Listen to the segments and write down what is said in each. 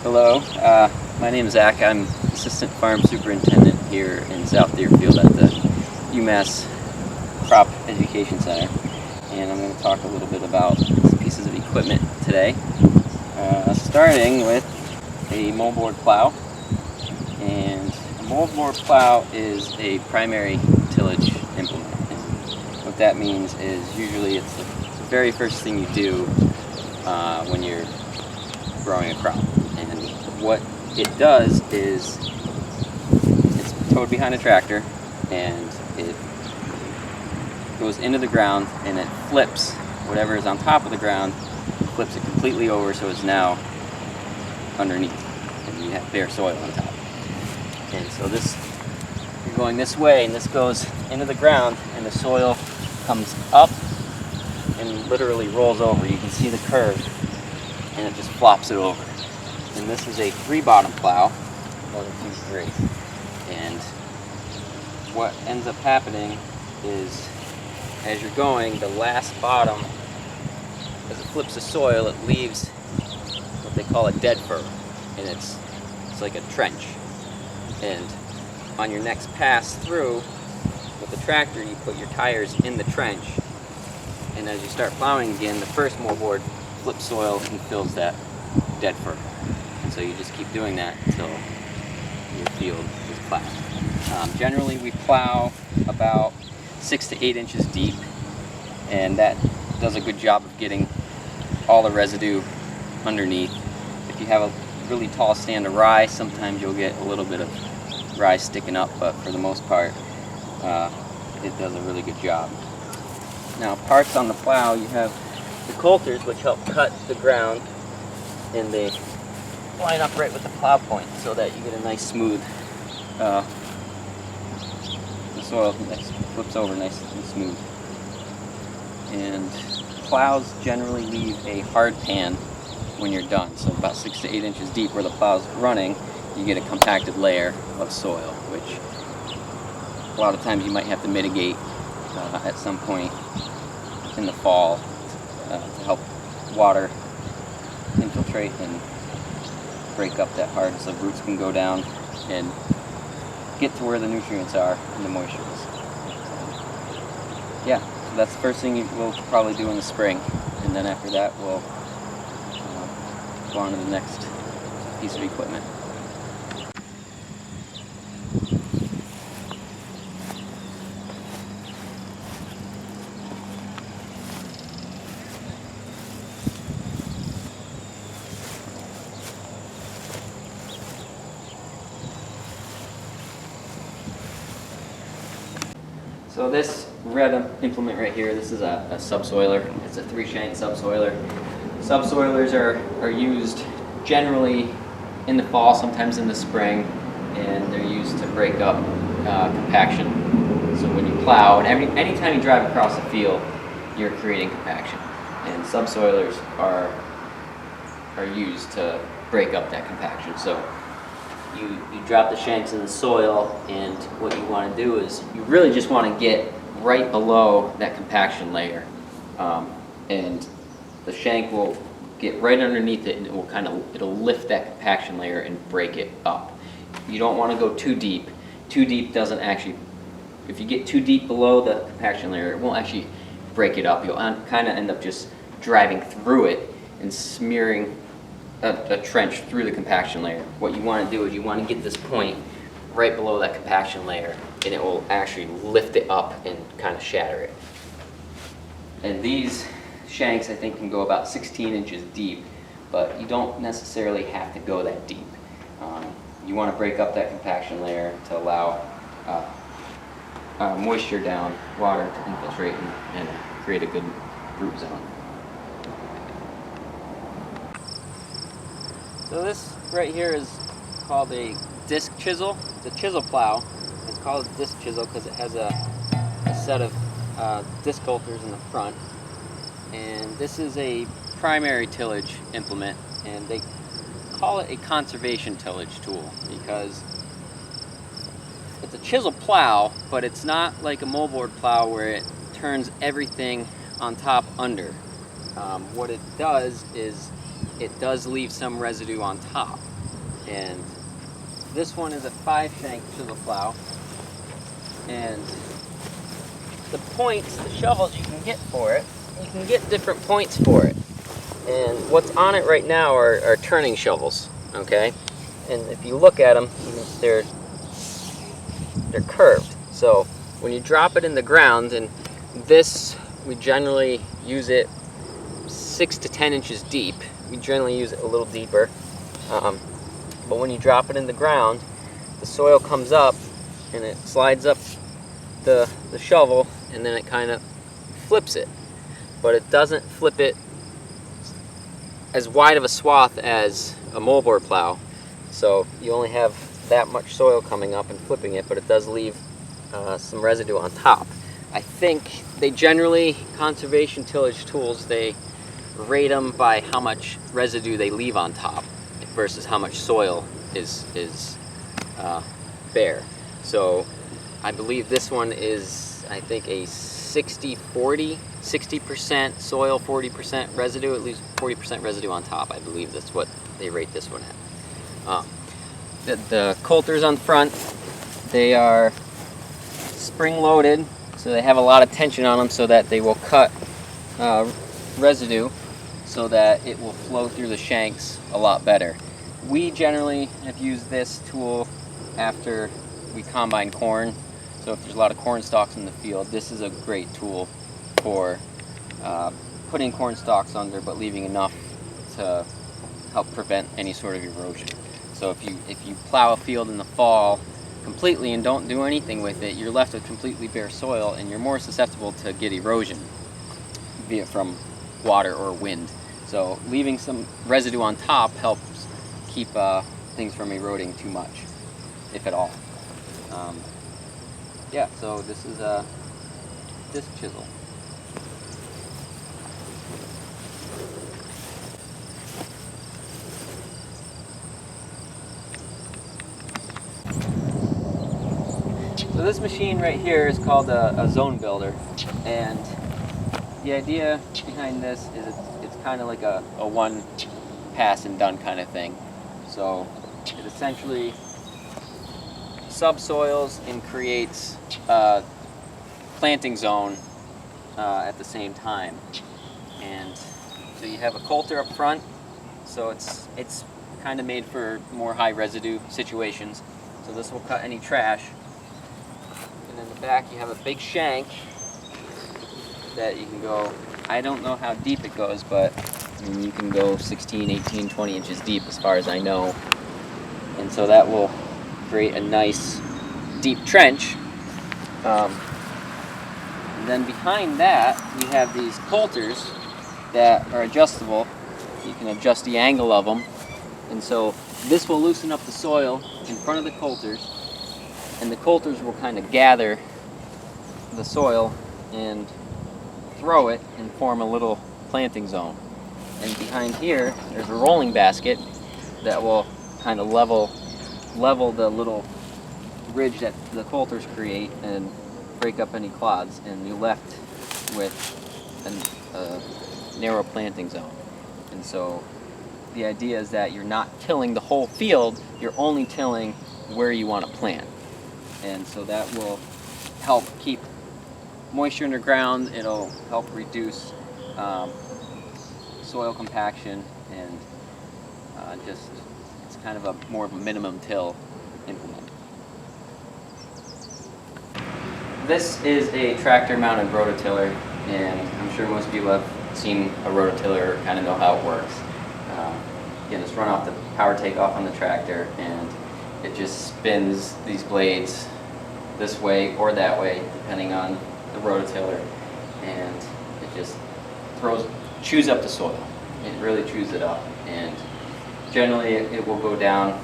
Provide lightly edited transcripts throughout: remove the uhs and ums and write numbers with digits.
Hello, my name is Zach. I'm Assistant Farm Superintendent here in South Deerfield at the Umass Crop Education Center, and I'm going to talk a little bit about some pieces of equipment today, starting with a moldboard plow. And a moldboard plow is a primary tillage implement, and what that means is usually it's the very first thing you do when you're growing a crop. And what it does is it's towed behind a tractor, and it goes into the ground and it flips whatever is on top of the ground, flips it completely over so it's now underneath and you have bare soil on top. And so this, you're going this way and this goes into the ground and the soil comes up and literally rolls over. You can see the curve and it just flops it over. And this is a 3-bottom plow, 1, 2, 3. And what ends up happening is, as you're going, the last bottom, as it flips the soil, it leaves what they call a dead fur, and it's like a trench. And on your next pass through with the tractor, you put your tires in the trench, and as you start plowing again, the first moldboard flips soil and fills that dead fur. And so you just keep doing that until your field is plowed. Generally we plow about 6 to 8 inches deep, and that does a good job of getting all the residue underneath. If you have a really tall stand of rye, sometimes you'll get a little bit of rye sticking up, but for the most part it does a really good job. Now, parts on the plow, you have the coulters, which help cut the ground, and they line up right with the plow point so that you get a nice smooth, the soil flips over nice and smooth. And plows generally leave a hard pan when you're done, so about 6 to 8 inches deep where the plow's running, you get a compacted layer of soil, which a lot of times you might have to mitigate at some point in the fall to help water infiltrate and break up that hard so roots can go down and get to where the nutrients are and the moisture is. Yeah, so that's the first thing we'll probably do in the spring, and then after that we'll go on to the next piece of equipment. So this red implement right here, this is a subsoiler. It's a 3-shank subsoiler. Subsoilers are used generally in the fall, sometimes in the spring, and they're used to break up compaction. So when you plow, and anytime you drive across the field, you're creating compaction. And subsoilers are used to break up that compaction. So you drop the shanks in the soil, and what you want to do is you really just want to get right below that compaction layer, and the shank will get right underneath it, and it will it'll lift that compaction layer and break it up. You don't want to go too deep. Too deep doesn't actually, if you get too deep below the compaction layer, it won't actually break it up. You'll kind of end up just driving through it and smearing a trench through the compaction layer. What you want to do is you want to get this point right below that compaction layer, and it will actually lift it up and kind of shatter it. And these shanks, I think, can go about 16 inches deep, but you don't necessarily have to go that deep. You want to break up that compaction layer to allow moisture down, water to infiltrate and create a good root zone. So this right here is called a disc chisel. It's a chisel plow. It's called a disc chisel because it has a set of disc coulters in the front. And this is a primary tillage implement, and they call it a conservation tillage tool because it's a chisel plow, but it's not like a moldboard plow where it turns everything on top under. What it does is it does leave some residue on top, And this one is a 5-shank chisel plow. And the points, the shovels you can get for it, you can get different points for it. And what's on it right now are turning shovels, okay? And if you look at them, they're curved. So when you drop it in the ground, and this, we generally use it 6 to 10 inches deep. We generally use it a little deeper. But when you drop it in the ground, the soil comes up and it slides up the shovel, and then it kind of flips it. But it doesn't flip it as wide of a swath as a moldboard plow. So you only have that much soil coming up and flipping it, but it does leave some residue on top. I think they generally, conservation tillage tools, they rate them by how much residue they leave on top versus how much soil is bare. So I believe this one is, I think, a 60-40, 60% soil, 40% residue. It leaves 40% residue on top. I believe that's what they rate this one at. The coulters on front, they are spring-loaded, so they have a lot of tension on them so that they will cut residue so that it will flow through the shanks a lot better. We generally have used this tool after we combine corn. So if there's a lot of corn stalks in the field, this is a great tool for putting corn stalks under, but leaving enough to help prevent any sort of erosion. So if you plow a field in the fall completely and don't do anything with it, you're left with completely bare soil, and you're more susceptible to get erosion, be it from water or wind. So leaving some residue on top helps keep things from eroding too much, if at all. Yeah, so this is a disc chisel. So this machine right here is called a zone builder, and the idea behind this is it's kind of like a one pass and done kind of thing. So it essentially subsoils and creates a planting zone at the same time. And so you have a coulter up front, so it's kind of made for more high residue situations. So this will cut any trash. And in the back you have a big shank that you can go, I don't know how deep it goes, but I mean, you can go 16, 18, 20 inches deep as far as I know. And so that will create a nice deep trench. And then behind that we have these coulters that are adjustable. You can adjust the angle of them, and so this will loosen up the soil in front of the coulters, and the coulters will kind of gather the soil and throw it and form a little planting zone. And behind here there's a rolling basket that will kind of level the little ridge that the coulters create and break up any clods, and you're left with a narrow planting zone. And so the idea is that you're not tilling the whole field, you're only tilling where you want to plant. And so that will help keep moisture underground, it'll help reduce soil compaction, and just it's kind of a more of a minimum till implement. This is a tractor mounted rototiller, and I'm sure most people have seen a rototiller or kind of know how it works. Again, just run off the power takeoff on the tractor, and it just spins these blades this way or that way depending on the rototiller, and it just chews up the soil. It really chews it up, and generally it will go down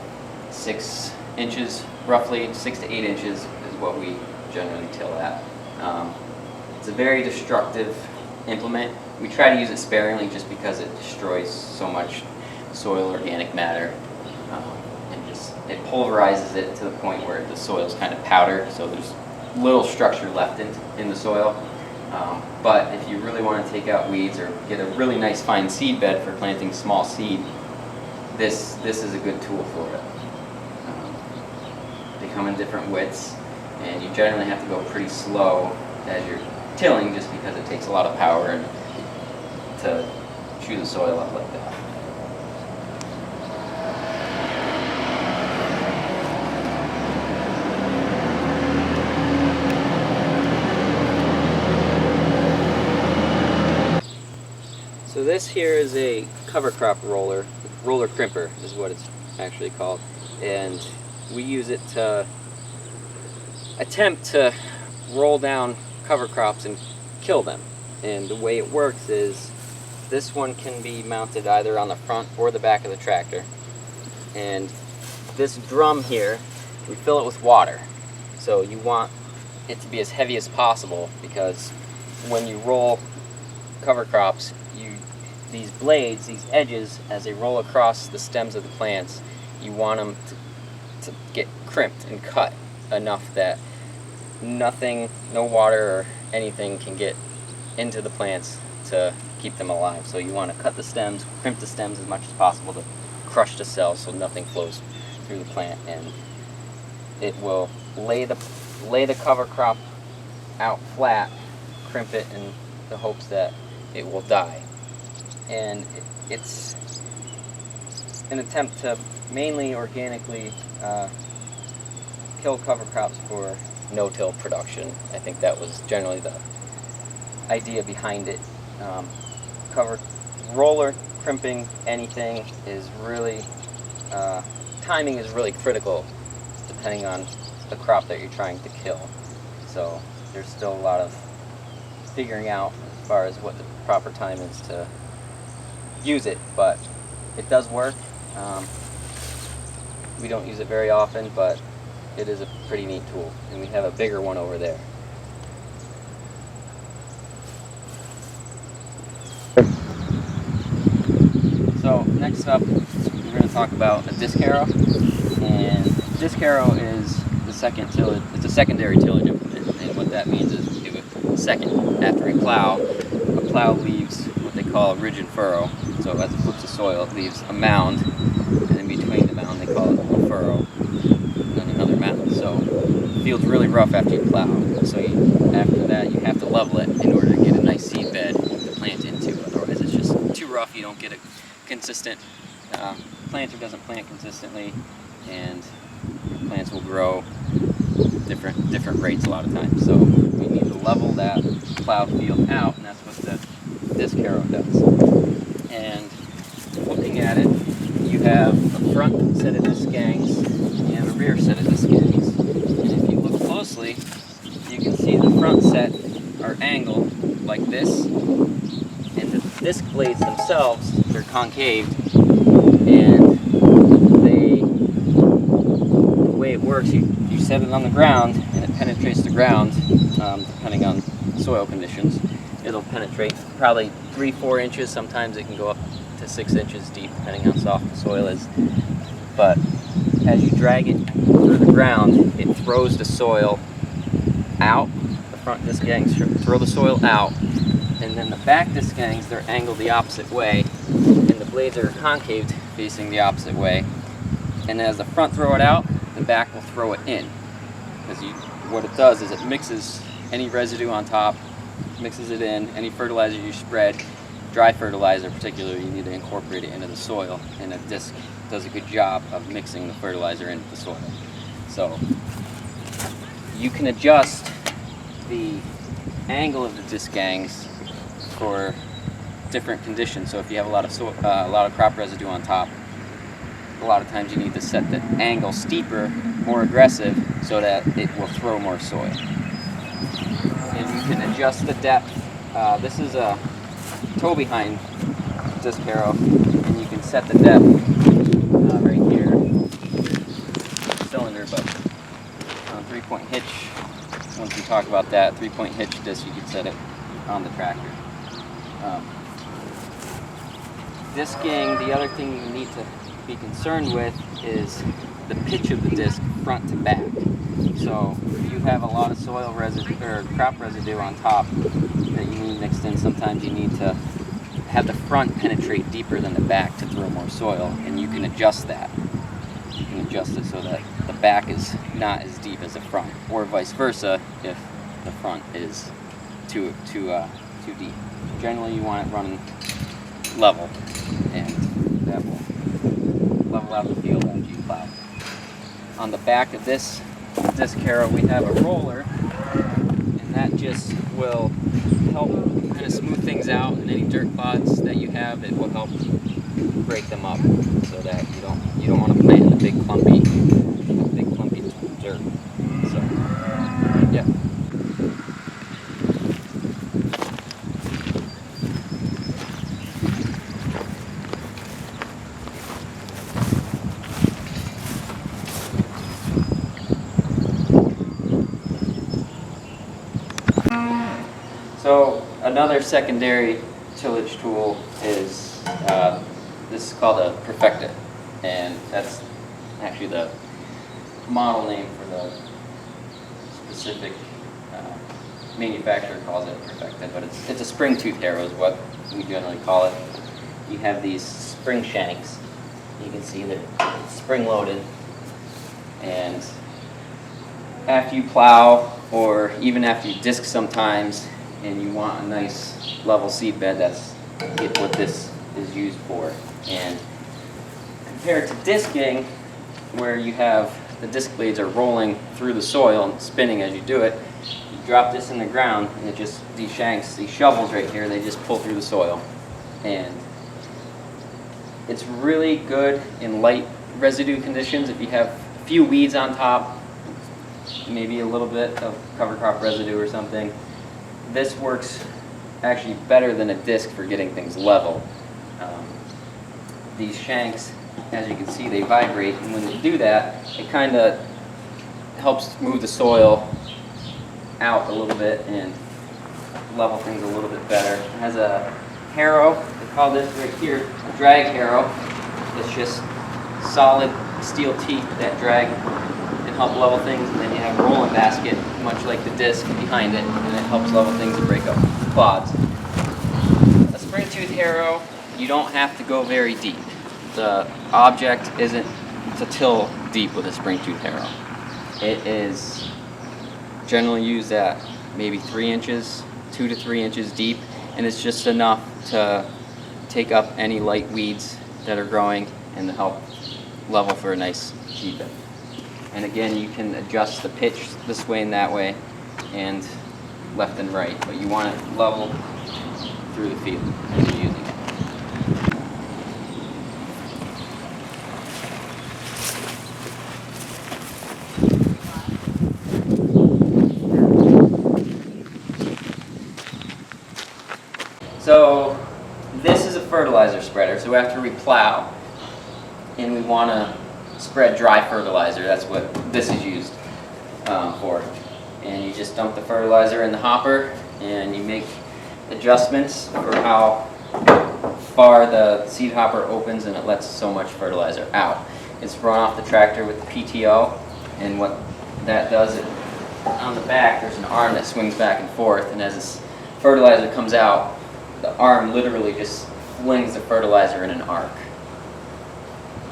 6 inches, roughly 6 to 8 inches is what we generally till at. It's a very destructive implement. We try to use it sparingly just because it destroys so much soil organic matter, and just it pulverizes it to the point where the soil is kind of powder, so there's little structure left in the soil. But if you really want to take out weeds or get a really nice fine seed bed for planting small seed, this is a good tool for it. They come in different widths, and you generally have to go pretty slow as you're tilling, just because it takes a lot of power and to chew the soil up like that. So this here is a cover crop roller crimper is what it's actually called, and we use it to attempt to roll down cover crops and kill them. And the way it works is this one can be mounted either on the front or the back of the tractor, and this drum here, we fill it with water. So you want it to be as heavy as possible, because when you roll cover crops, these blades, these edges, as they roll across the stems of the plants, you want them to get crimped and cut enough that nothing, no water or anything can get into the plants to keep them alive. So you want to cut the stems, crimp the stems as much as possible to crush the cells so nothing flows through the plant, and it will lay the cover crop out flat, crimp it in the hopes that it will die. And it's an attempt to mainly organically kill cover crops for no-till production. I think that was generally the idea behind it. Roller crimping anything is really, timing is really critical depending on the crop that you're trying to kill. So there's still a lot of figuring out as far as what the proper time is to use it, but it does work. We don't use it very often, but it is a pretty neat tool, and we have a bigger one over there. So next up, we're going to talk about a disc harrow, and disc harrow is the second tillage. It's a secondary tillage implement, and what that means is we do it second after we plow. A plow leaves what they call a ridge and furrow. So as it flips the soil, it leaves a mound, and in between the mound they call it a furrow, and then another mound. So the field's really rough after you plow, so after that you have to level it in order to get a nice seed bed to plant into. Otherwise it's just too rough, you don't get a consistent, planter doesn't plant consistently, and your plants will grow different rates a lot of times. So we need to level that plowed field out, and that's what the disc harrow does. And looking at it, you have a front set of disc gangs and a rear set of disc gangs. And if you look closely, you can see the front set are angled like this, and the disc blades themselves, they're concave, and the way it works, you set it on the ground and it penetrates the ground, depending on soil conditions. It'll penetrate probably 3-4 inches. Sometimes it can go up to 6 inches deep, depending how soft the soil is. But as you drag it through the ground, it throws the soil out. The front disc gangs throw the soil out, and then the back disc gangs, they're angled the opposite way, and the blades are concave facing the opposite way. And as the front throw it out, the back will throw it in. Because what it does is it mixes any residue on top, mixes it in, any fertilizer you spread, dry fertilizer particularly, you need to incorporate it into the soil, and a disc does a good job of mixing the fertilizer into the soil. So you can adjust the angle of the disc gangs for different conditions. So if you have a lot of crop residue on top, a lot of times you need to set the angle steeper, more aggressive, so that it will throw more soil. And you can adjust the depth. This is a toe behind disc harrow, and you can set the depth right here, cylinder, but on 3-point hitch. Once we talk about that 3-point hitch disc, you can set it on the tractor. Discing, the other thing you need to be concerned with is the pitch of the disc front to back. So if you have a lot of soil residue or crop residue on top that you need mixed in, sometimes you need to have the front penetrate deeper than the back to throw more soil, and you can adjust that. You can adjust it so that the back is not as deep as the front, or vice versa if the front is too deep. Generally, you want it running level, and that will level out the field after you plow. On the back of this disc harrow, we have a roller, and that just will help kind of smooth things out, and any dirt clods that you have, it will help break them up so that you don't want to plant in a big clumpy dirt. So yeah. So another secondary tillage tool is this is called a Perfecta, and that's actually the model name for the specific manufacturer calls it Perfecta, but it's a spring tooth harrow is what we generally call it. You have these spring shanks. You can see they're spring loaded, and after you plow, or even after you disc sometimes, and you want a nice level seed bed, that's what this is used for. And compared to disking, where you have the disc blades are rolling through the soil and spinning as you do it, you drop this in the ground, and it just, these shanks, these shovels right here, they just pull through the soil. And it's really good in light residue conditions. If you have a few weeds on top, maybe a little bit of cover crop residue or something, this works actually better than a disc for getting things level. These shanks, as you can see, they vibrate, and when they do that, it kind of helps move the soil out a little bit and level things a little bit better. It has a harrow, they call this right here a drag harrow. It's just solid steel teeth that drag and help level things, and then you have a rolling basket, much like the disc behind it, and it helps level things and break up clods. A spring tooth harrow, you don't have to go very deep. The object isn't to till deep with a spring tooth harrow. It is generally used at maybe 3 inches, 2 to 3 inches deep, and it's just enough to take up any light weeds that are growing and to help level for a nice seed bed. And again, you can adjust the pitch this way and that way, and left and right, but you want it level through the field as you're using it. So this is a fertilizer spreader. So after we plow and we want to spread dry fertilizer, that's what this is used for. And you just dump the fertilizer in the hopper, and you make adjustments for how far the seed hopper opens, and it lets so much fertilizer out. It's run off the tractor with the PTO, and what that does, on the back there's an arm that swings back and forth, and as this fertilizer comes out, the arm literally just flings the fertilizer in an arc,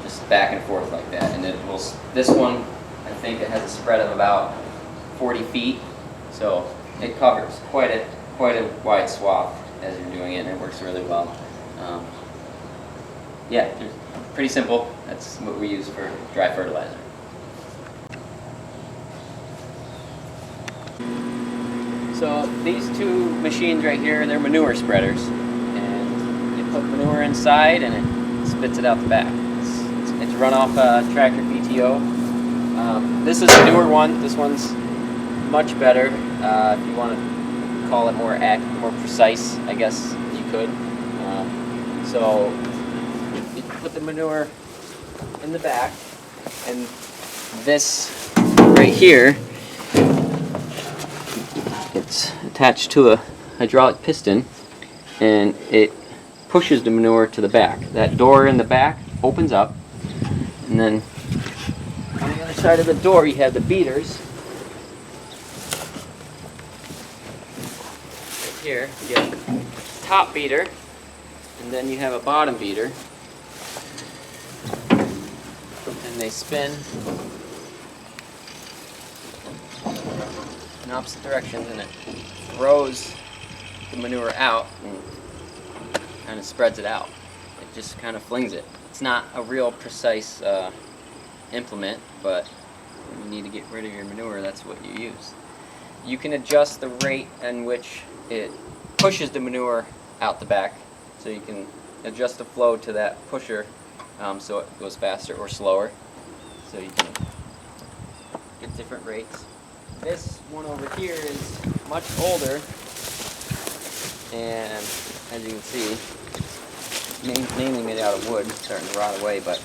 just back and forth like that. And it will. This one, I think it has a spread of about 40 feet, so it covers quite a wide swath as you're doing it, and it works really well. Yeah, pretty simple. That's what we use for dry fertilizer. So these two machines right here, they're manure spreaders, and you put manure inside and it spits it out the back. It's run off a tractor PTO. This is a newer one. This one's much better. If you want to call it more precise, I guess you could. So you put the manure in the back, and this right here, it's attached to a hydraulic piston, and it pushes the manure to the back. That door in the back opens up, and then on the other side of the door you have the beaters. Right here you have the top beater, And then you have a bottom beater, and they spin in opposite directions, and it throws the manure out and kind of spreads it out. It just kind of flings it. It's not a real precise implement, but when you need to get rid of your manure, that's what you use. You can adjust the rate in which it pushes the manure out the back, so you can adjust the flow to that pusher, so it goes faster or slower, so you can get different rates. This one over here is much older, and as you can see, it's mainly made out of wood, starting to rot away, but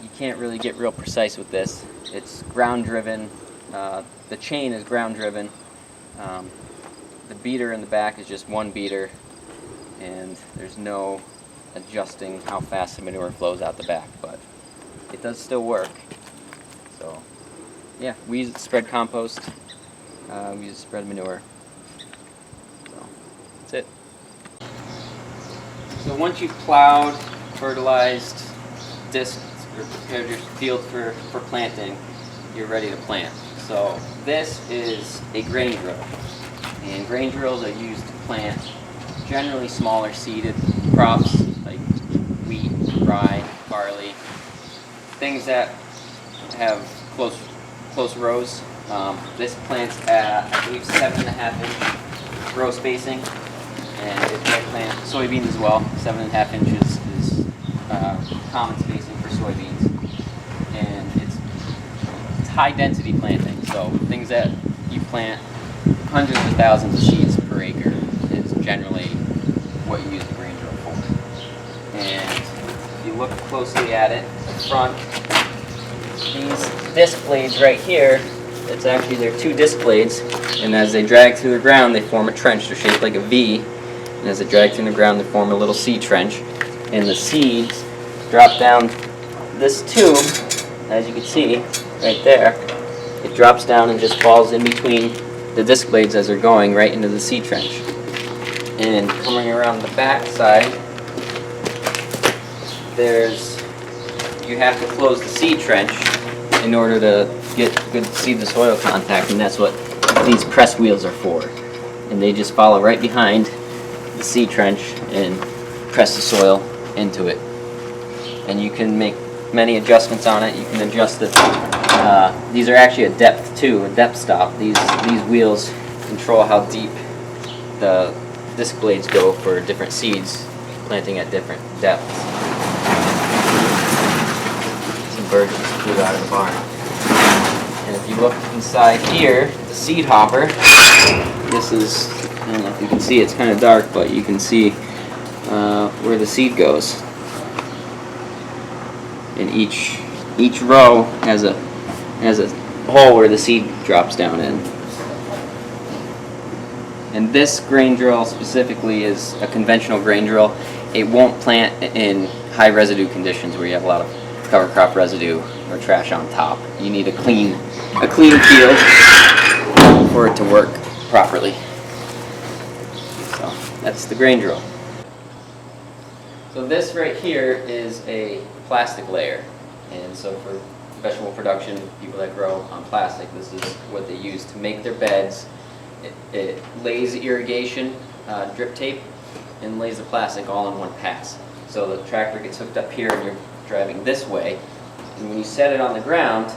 you can't really get real precise with this. It's ground driven, the chain is ground driven, the beater in the back is just one beater, and there's no adjusting how fast the manure flows out the back, but it does still work. So yeah, we use it to spread compost, we use it to spread manure. So that's it. So once you've plowed, fertilized, disked, or prepared your field for planting, you're ready to plant. So this is a grain drill, and grain drills are used to plant generally smaller seeded crops like wheat, rye, barley, things that have close rows. This plants at, I believe, 7.5 inch row spacing, and it may plant soybeans as well. 7.5 inches is common spacing for soybeans, and it's high density planting. So things that you plant hundreds of thousands of seeds per acre is generally what you use a grain drill for. And if you look closely at it, the front, these disc blades right here, they're two disc blades, and as they drag through the ground, they form a trench. They're shaped like a V, and as they drag through the ground, they form a little seed trench. And the seeds drop down this tube, as you can see right there. It drops down and just falls in between the disc blades as they're going right into the seed trench. And coming around the back side, you have to close the seed trench in order to get good seed to soil contact, and that's what these press wheels are for. And they just follow right behind the seed trench and press the soil into it. And you can make many adjustments on it. You can adjust it. These are actually a depth too, a depth stop. These wheels control how deep the disc blades go for different seeds, planting at different depths. Some birds just flew out of the barn. And if you look inside here, the seed hopper, this is, I don't know if you can see, it's kind of dark, but you can see where the seed goes. And each row has a hole where the seed drops down in. And this grain drill specifically is a conventional grain drill. It won't plant in high residue conditions where you have a lot of cover crop residue or trash on top. You need a clean field for it to work properly. So that's the grain drill. So this right here is a plastic layer, and so for vegetable production, people that grow on plastic, this is what they use to make their beds. It lays irrigation drip tape and lays the plastic all in one pass. So the tractor gets hooked up here and you're driving this way, and when you set it on the ground,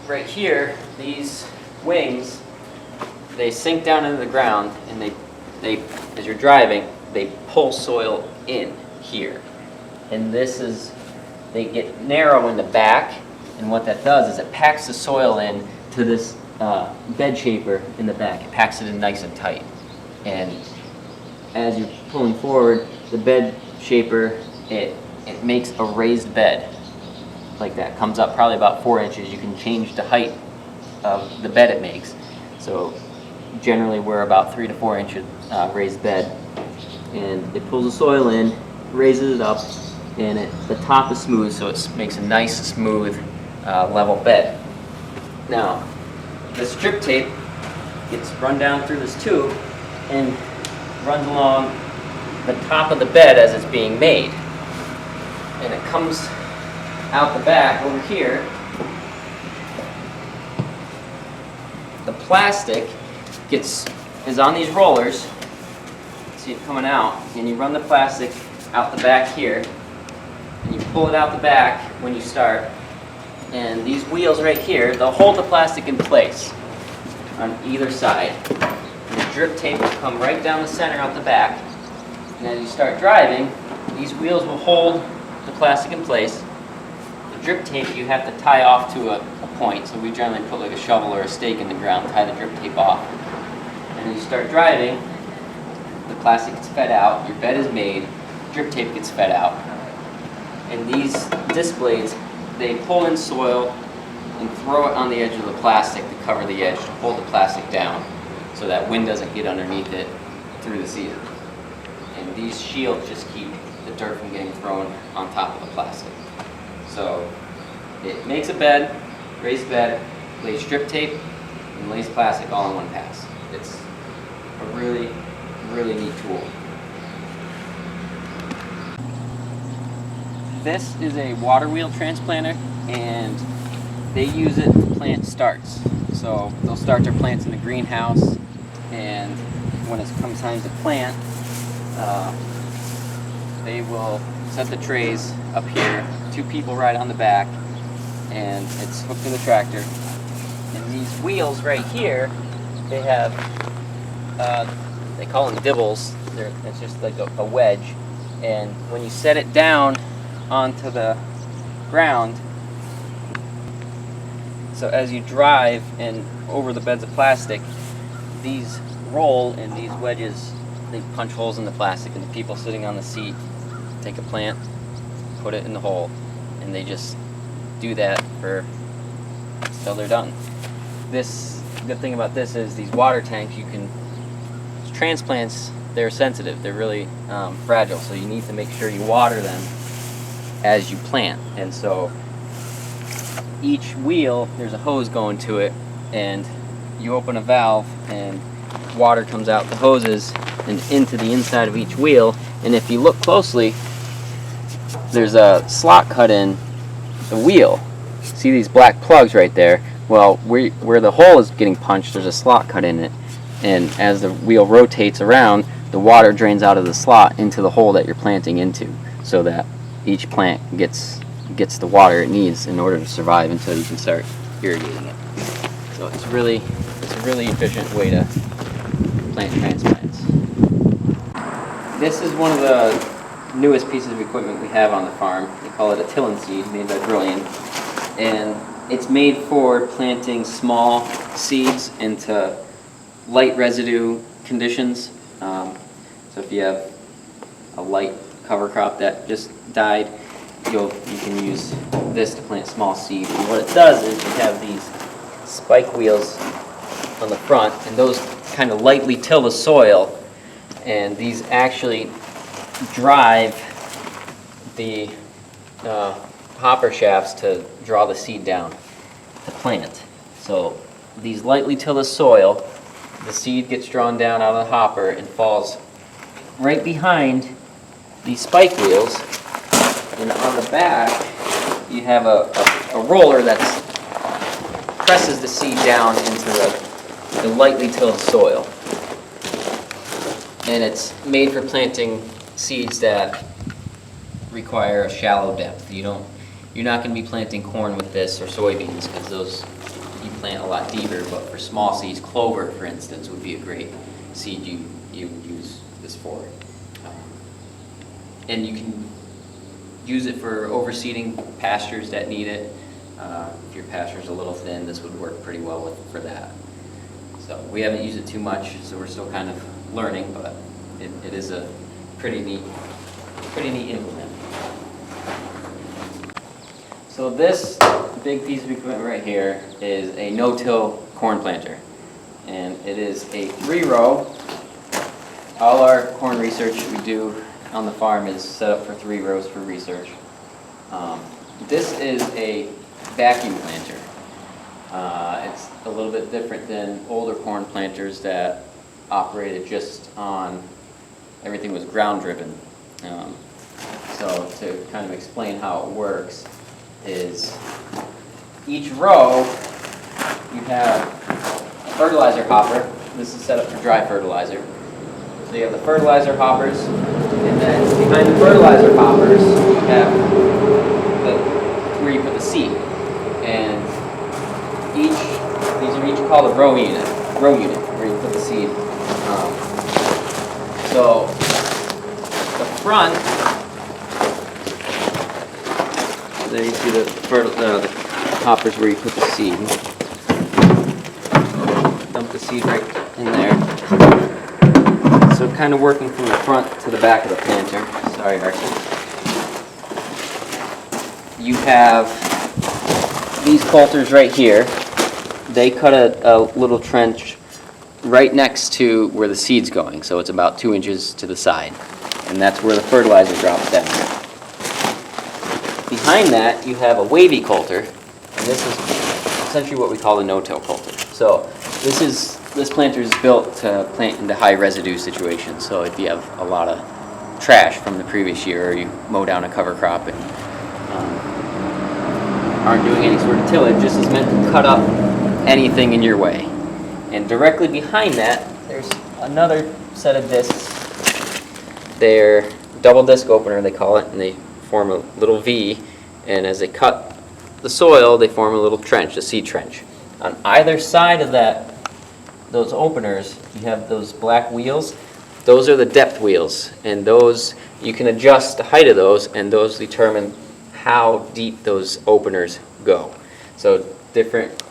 right here, these wings, they sink down into the ground, and they as you're driving, they pull soil in here. And they get narrow in the back, and what that does is it packs the soil in to this bed shaper in the back. It packs it in nice and tight. And as you're pulling forward, the bed shaper, it makes a raised bed like that. Comes up probably about 4 inches. You can change the height of the bed it makes. So generally we're about 3 to 4 inches raised bed. And it pulls the soil in, raises it up, and the top is smooth, so it makes a nice, smooth, level bed. Now, the strip tape gets run down through this tube and runs along the top of the bed as it's being made. And it comes out the back over here. The plastic is on these rollers. See it coming out, and you run the plastic out the back here, and you pull it out the back when you start. And these wheels right here, they'll hold the plastic in place on either side. And the drip tape will come right down the center out the back. And as you start driving, these wheels will hold the plastic in place. The drip tape you have to tie off to a point. So we generally put like a shovel or a stake in the ground, tie the drip tape off. And as you start driving, the plastic gets fed out, your bed is made, drip tape gets fed out. And these disc blades, they pull in soil and throw it on the edge of the plastic to cover the edge, to hold the plastic down so that wind doesn't get underneath it through the season. And these shields just keep the dirt from getting thrown on top of the plastic. So it makes a bed, raised bed, lays strip tape, and lays plastic all in one pass. It's a really, really neat tool. This is a water wheel transplanter, and they use it to plant starts. So they'll start their plants in the greenhouse, and when it comes time to plant, they will set the trays up here. 2 people ride on the back, and it's hooked to the tractor. And these wheels right here, they have, they call them dibbles. It's just like a wedge. And when you set it down onto the ground, so as you drive and over the beds of plastic, these roll, and these wedges, they punch holes in the plastic, and the people sitting on the seat take a plant, put it in the hole, and they just do that for until they're done. This good thing about this is these water tanks, transplants, they're sensitive, they're really fragile, so you need to make sure you water them as you plant. And so each wheel, there's a hose going to it, and you open a valve and water comes out the hoses and into the inside of each wheel. And if you look closely, there's a slot cut in the wheel. See these black plugs right there? Well, where the hole is getting punched, there's a slot cut in it, and as the wheel rotates around, the water drains out of the slot into the hole that you're planting into, so that each plant gets the water it needs in order to survive until you can start irrigating it. So it's a really efficient way to plant transplants. This is one of the newest pieces of equipment we have on the farm. We call it a tillin seed, made by Brilliant, and it's made for planting small seeds into light residue conditions. So if you have a light cover crop that just died, you can use this to plant small seed. And what it does is you have these spike wheels on the front, and those kind of lightly till the soil, and these actually drive the hopper shafts to draw the seed down to plant. So these lightly till the soil, the seed gets drawn down out of the hopper and falls right behind these spike wheels, and on the back you have a roller that presses the seed down into the lightly tilled soil. And it's made for planting seeds that require a shallow depth. You're not going to be planting corn with this or soybeans, because those you plant a lot deeper. But for small seeds, clover, for instance, would be a great seed you would use this for. And you can use it for overseeding pastures that need it. If your pasture's a little thin, this would work pretty well for that. So we haven't used it too much, so we're still kind of learning, but it is a pretty neat implement. So this big piece of equipment right here is a no-till corn planter, and it is a 3-row. All our corn research we do on the farm is set up for 3 rows for research. This is a vacuum planter. It's a little bit different than older corn planters that operated just on everything was ground driven. So to kind of explain how it works is each row you have a fertilizer hopper. This is set up for dry fertilizer. So you have the fertilizer hoppers, and then behind the fertilizer hoppers you have where you put the seed. And these are each called a row unit where you put the seed. So the front, there you see the hoppers where you put the seed. Dump the seed right in there. So kind of working from the front to the back of the planter. Sorry, Archie. You have these coulters right here. They cut a little trench right next to where the seed's going, so it's about 2 inches to the side, and that's where the fertilizer drops down. Behind that, you have a wavy coulter, and this is essentially what we call a no-till coulter. So this planter is built to plant into high residue situations. So if you have a lot of trash from the previous year, or you mow down a cover crop and aren't doing any sort of tillage, this is meant to cut up anything in your way. And directly behind that, there's another set of discs. They're double disc opener, they call it, and they form a little V, and as they cut the soil, they form a little trench, a seed trench. On either side of those openers, you have those black wheels. Those are the depth wheels, and those, you can adjust the height of those, and those determine how deep those openers go. So different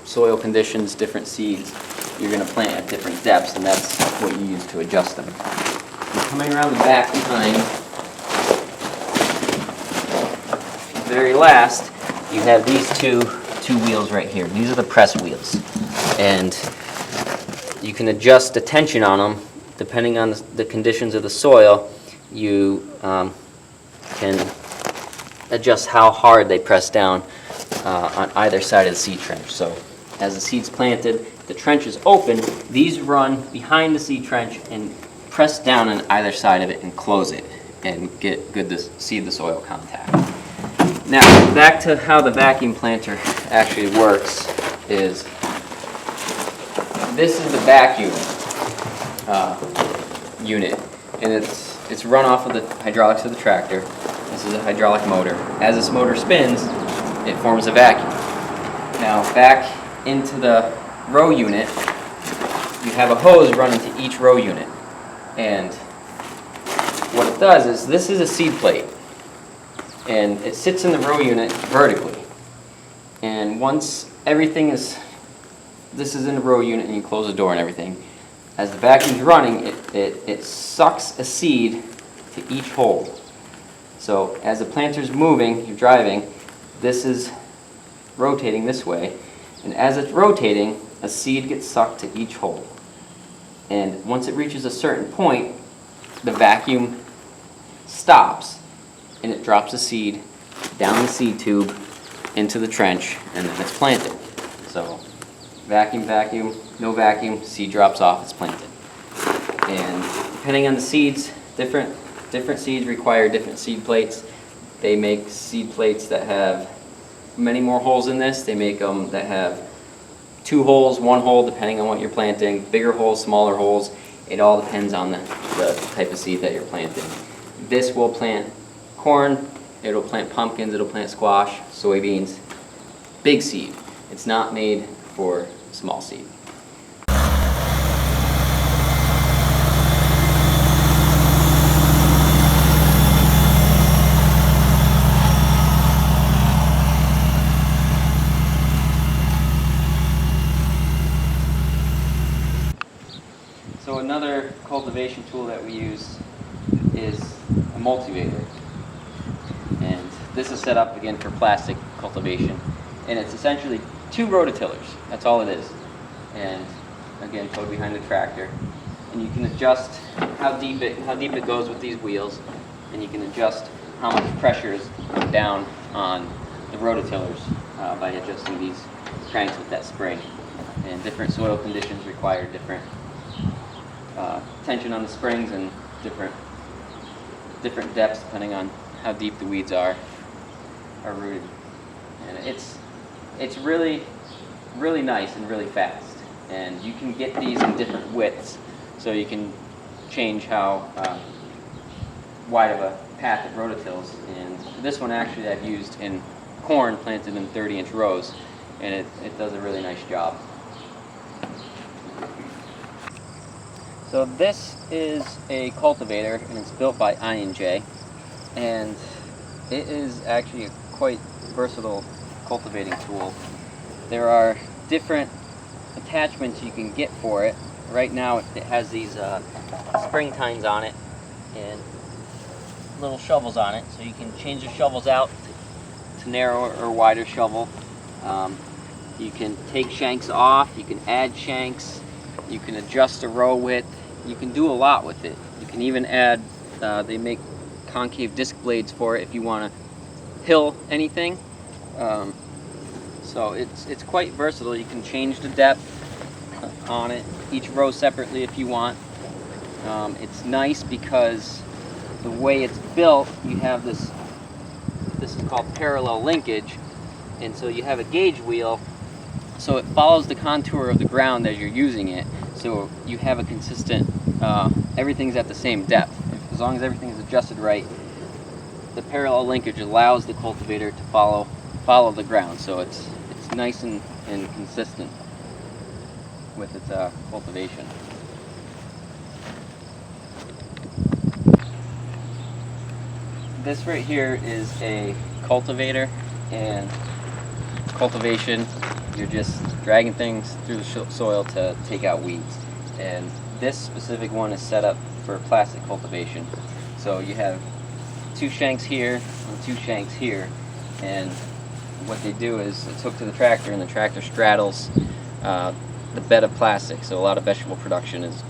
soil conditions, different seeds, you're going to plant at different depths, and that's what you use to adjust them. And coming around the back behind, very last, you have these two wheels right here. These are the press wheels, and you can adjust the tension on them depending on the conditions of the soil. You can adjust how hard they press down on either side of the seed trench. So as the seed's planted, the trench is open, these run behind the seed trench and press down on either side of it and close it and get good to seed the soil contact. Now back to how the vacuum planter actually works is this is the vacuum unit, and it's run off of the hydraulics of the tractor. This is a hydraulic motor. As this motor spins, it forms a vacuum. Now back into the row unit, you have a hose running to each row unit, and what it does is this is a seed plate, and it sits in the row unit vertically, and once everything is, this is in the row unit and you close the door and everything, as the vacuum's running, it sucks a seed to each hole. So as the planter's moving, you're driving, this is rotating this way, and as it's rotating, a seed gets sucked to each hole. And once it reaches a certain point, the vacuum stops and it drops the seed down the seed tube into the trench, and then it's planted. So vacuum, vacuum, no vacuum, seed drops off, it's planted. And depending on the seeds, different seeds require different seed plates. They make seed plates that have many more holes in this. They make them that have 2 holes, 1 hole, depending on what you're planting, bigger holes, smaller holes. It all depends on the type of seed that you're planting. This will plant corn, it'll plant pumpkins, it'll plant squash, soybeans. Big seed. It's not made for small seed. So another cultivation tool that we use is a multivator, and this is set up again for plastic cultivation, and it's essentially 2 rototillers. That's all it is, and again towed behind the tractor, and you can adjust how deep it goes with these wheels, and you can adjust how much pressure is down on the rototillers by adjusting these cranks with that spring. And different soil conditions require different tension on the springs and different depths depending on how deep the weeds are rooted. And it's really nice and really fast. And you can get these in different widths, so you can change how wide of a path it rototills. And this one actually I've used in corn planted in 30-inch rows, and it does a really nice job. So this is a cultivator, and it's built by I&J, and it is actually a quite versatile cultivating tool. There are different attachments you can get for it. Right now it has these spring tines on it and little shovels on it, so you can change the shovels out to narrower or wider shovel. You can take shanks off, you can add shanks, you can adjust the row width, you can do a lot with it. You can even add, they make concave disc blades for it if you want to hill anything. So it's quite versatile. You can change the depth on it, each row separately if you want. It's nice because the way it's built, you have this is called parallel linkage, and so you have a gauge wheel, so it follows the contour of the ground as you're using it, so you have a consistent, everything's at the same depth. As long as everything is adjusted right, the parallel linkage allows the cultivator to follow the ground, so it's nice and consistent with its cultivation. This right here is a cultivator, and cultivation, you're just dragging things through the soil to take out weeds. And this specific one is set up for plastic cultivation. So you have 2 shanks here and 2 shanks here, and what they do is it's hooked to the tractor, and the tractor straddles the bed of plastic. So a lot of vegetable production is,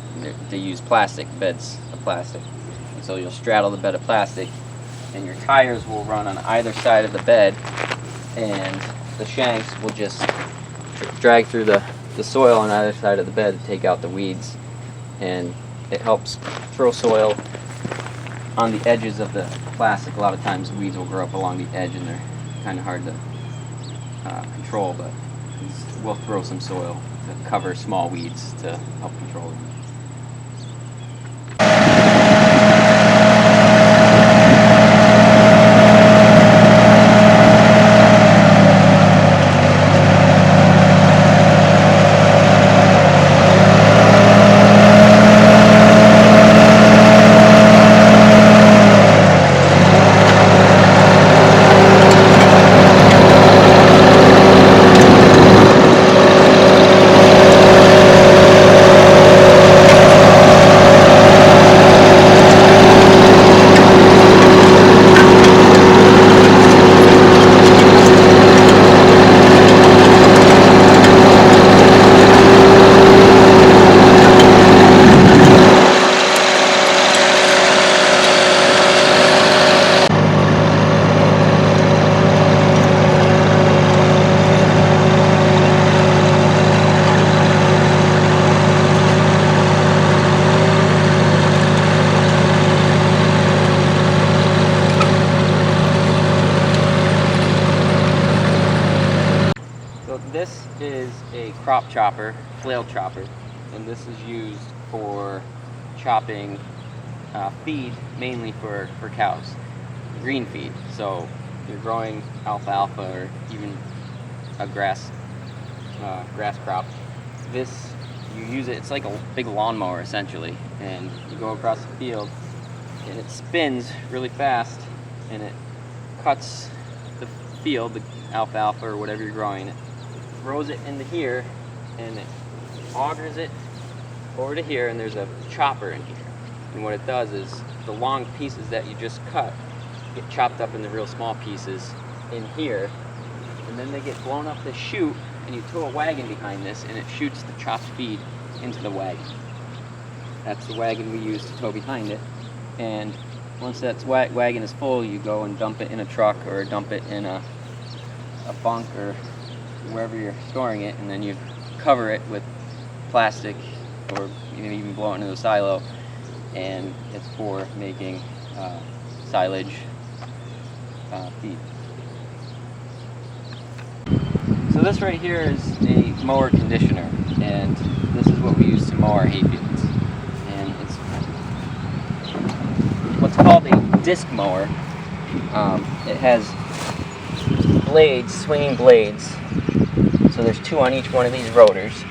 they use plastic, beds of plastic. And so you'll straddle the bed of plastic, and your tires will run on either side of the bed, and the shanks will just drag through the soil on either side of the bed to take out the weeds. And it helps throw soil on the edges of the plastic. A lot of times weeds will grow up along the edge, and they're kind of hard to control, but we'll throw some soil to cover small weeds to help control them. This is a crop chopper, flail chopper, and this is used for chopping feed, mainly for cows, green feed. So you're growing alfalfa or even a grass crop. This, you use it, it's like a big lawnmower essentially, and you go across the field and it spins really fast, and it cuts the field, the alfalfa or whatever you're growing, it throws it into here, and it augers it over to here, and there's a chopper in here. And what it does is the long pieces that you just cut get chopped up into real small pieces in here, and then they get blown up the chute, and you tow a wagon behind this, and it shoots the chopped feed into the wagon. That's the wagon we use to tow behind it. And once that wagon is full, you go and dump it in a truck or dump it in a bunk or wherever you're storing it, and then you cover it with plastic, or you can even blow it into a silo, and it's for making silage feed. So this right here is a mower conditioner, and this is what we use to mow our hay fields. And it's what's called a disc mower. It has blades, swinging blades. So there's 2 on each one of these rotors.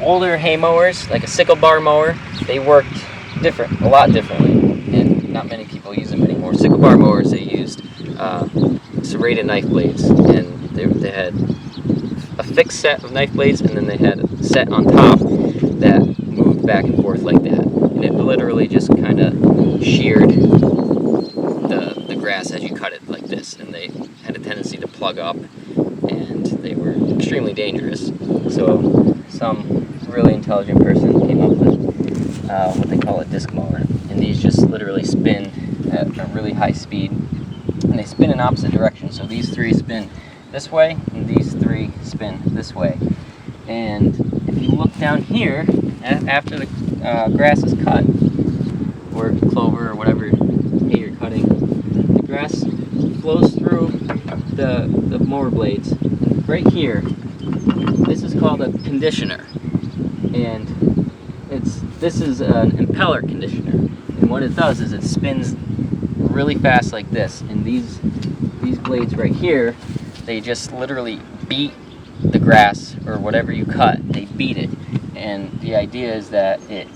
Older hay mowers, like a sickle bar mower, they worked a lot differently, and not many people use them anymore. Sickle bar mowers, they used serrated knife blades, and they had a fixed set of knife blades, and then they had a set on top that moved back and forth like that, and it literally just kind of sheared the grass as you cut it like this, and they had a tendency to plug up, and they were extremely dangerous. So some really intelligent person came up with what they call a disc mower, and these just literally spin at a really high speed, and they spin in opposite directions. So these 3 spin this way, and these 3 spin this way. And if you look down here, after the grass is cut, or clover or whatever hay you're cutting, the grass flows through the mower blades. And right here, this is called a conditioner, and this is an impeller conditioner. And what it does is it spins really fast like this, and these blades right here, they just literally beat the grass or whatever you cut. They beat it, and the idea is that it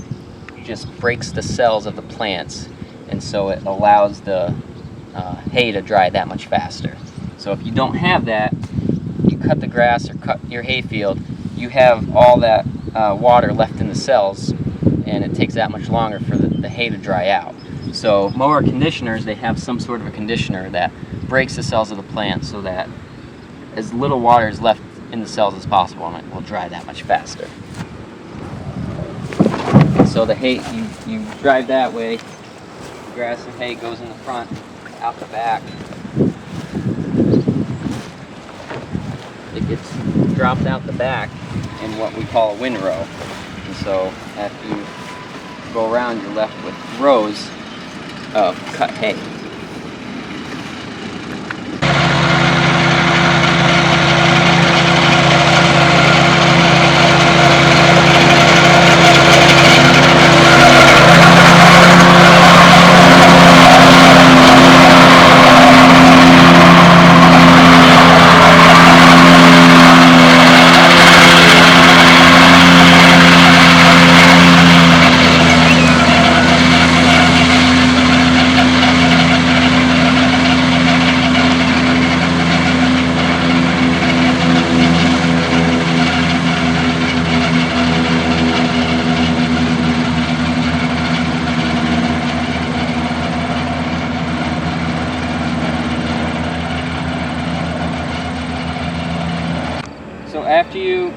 just breaks the cells of the plants, and so it allows the hay to dry that much faster. So if you don't have that, you cut the grass or cut your hay field, you have all that water left in the cells, and it takes that much longer for the hay to dry out. So mower conditioners, they have some sort of a conditioner that breaks the cells of the plant so that as little water is left in the cells as possible, and it will dry that much faster. So the hay, you drive that way, grass and hay goes in the front, out the back. It gets dropped out the back in what we call a windrow. And so after you go around, you're left with rows of cut hay. After you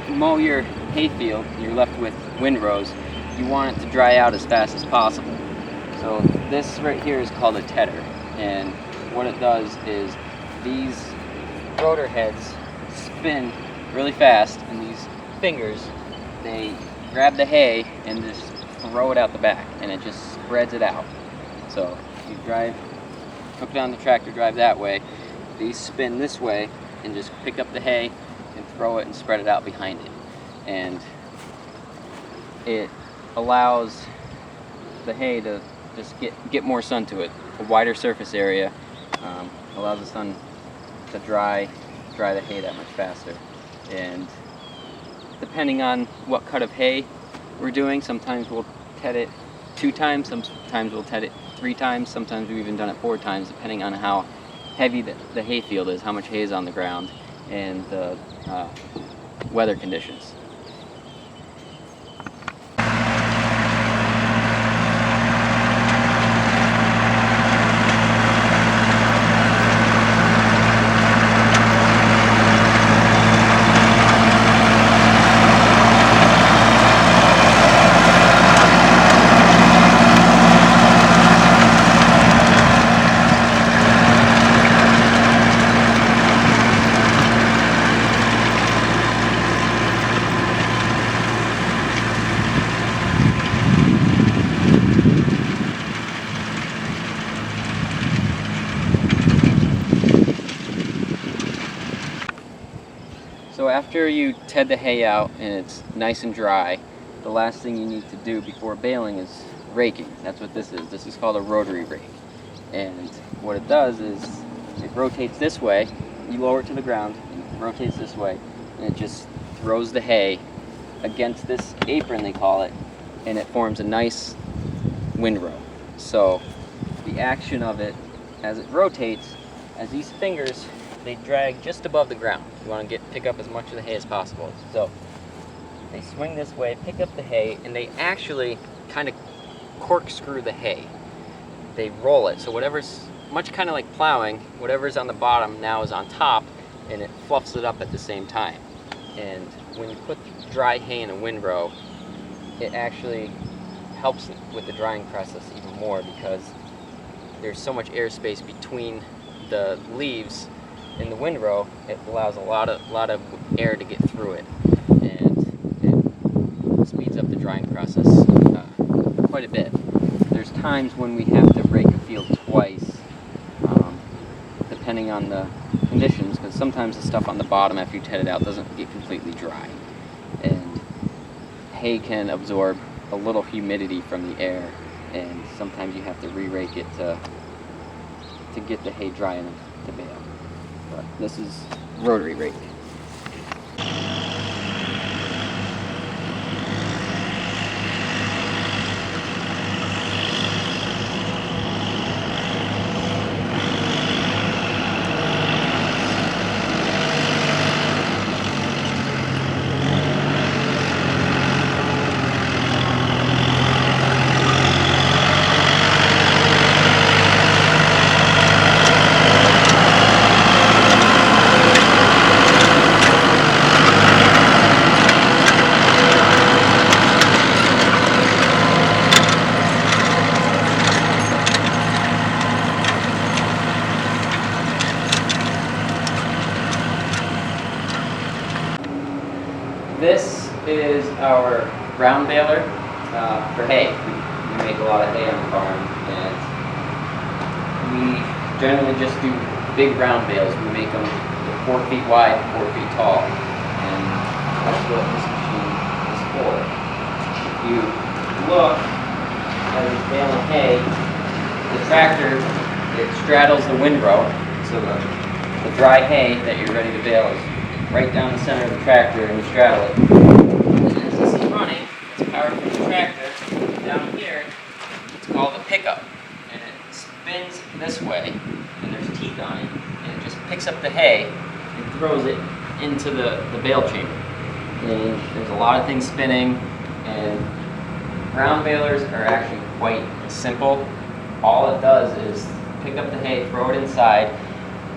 mow your hay field, you're left with windrows. You want it to dry out as fast as possible. So this right here is called a tedder, and what it does is these rotor heads spin really fast, and these fingers, they grab the hay and just throw it out the back, and it just spreads it out. So you hook it on the tractor, drive that way, these spin this way and just pick up the hay and throw it and spread it out behind it. And it allows the hay to just get more sun to it. A wider surface area allows the sun to dry the hay that much faster. And depending on what cut of hay we're doing, sometimes we'll ted it 2 times, sometimes we'll ted it 3 times, sometimes we've even done it 4 times, depending on how heavy the hay field is, how much hay is on the ground, and the weather conditions. So after you ted the hay out and it's nice and dry, the last thing you need to do before baling is raking. That's what this is. This is called a rotary rake. And what it does is it rotates this way. You lower it to the ground, it rotates this way, and it just throws the hay against this apron, they call it, and it forms a nice windrow. So the action of it as it rotates, as these fingers, they drag just above the ground. You want to pick up as much of the hay as possible. So they swing this way, pick up the hay, and they actually kind of corkscrew the hay. They roll it, so whatever's, much kind of like plowing, whatever's on the bottom now is on top, and it fluffs it up at the same time. And when you put dry hay in a windrow, it actually helps with the drying process even more, because there's so much airspace between the leaves in the windrow. It allows a lot of air to get through it, and it speeds up the drying process quite a bit. There's times when we have to rake a field twice, depending on the conditions, because sometimes the stuff on the bottom after you ted it out doesn't get completely dry, and hay can absorb a little humidity from the air, and sometimes you have to re-rake it to get the hay dry enough to bale. But this is rotary rake. This is our ground baler for hay. We make a lot of hay on the farm, and we generally just do big round bales. We make them 4 feet wide, 4 feet tall, and that's what this machine is for. If you look as it's baling hay, the tractor, it straddles the windrow, so the dry hay that you're ready to bale is right down the center of the tractor, and you straddle it. And as this is running, it's powered from the tractor. Down here, it's called a pickup, and it spins this way, and there's teeth on it, and it just picks up the hay and throws it into the bale chamber. And there's a lot of things spinning, and ground balers are actually quite simple. All it does is pick up the hay, throw it inside,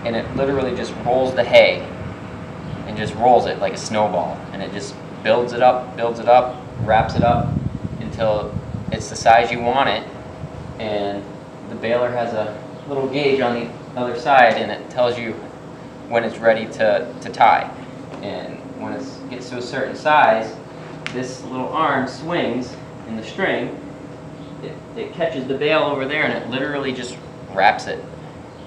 and it literally just rolls the hay and just rolls it like a snowball, and it just builds it up, wraps it up until it's the size you want it. And the baler has a little gauge on the other side, and it tells you when it's ready to tie. And when it gets to a certain size, this little arm swings in the string. It catches the bale over there, and it literally just wraps it.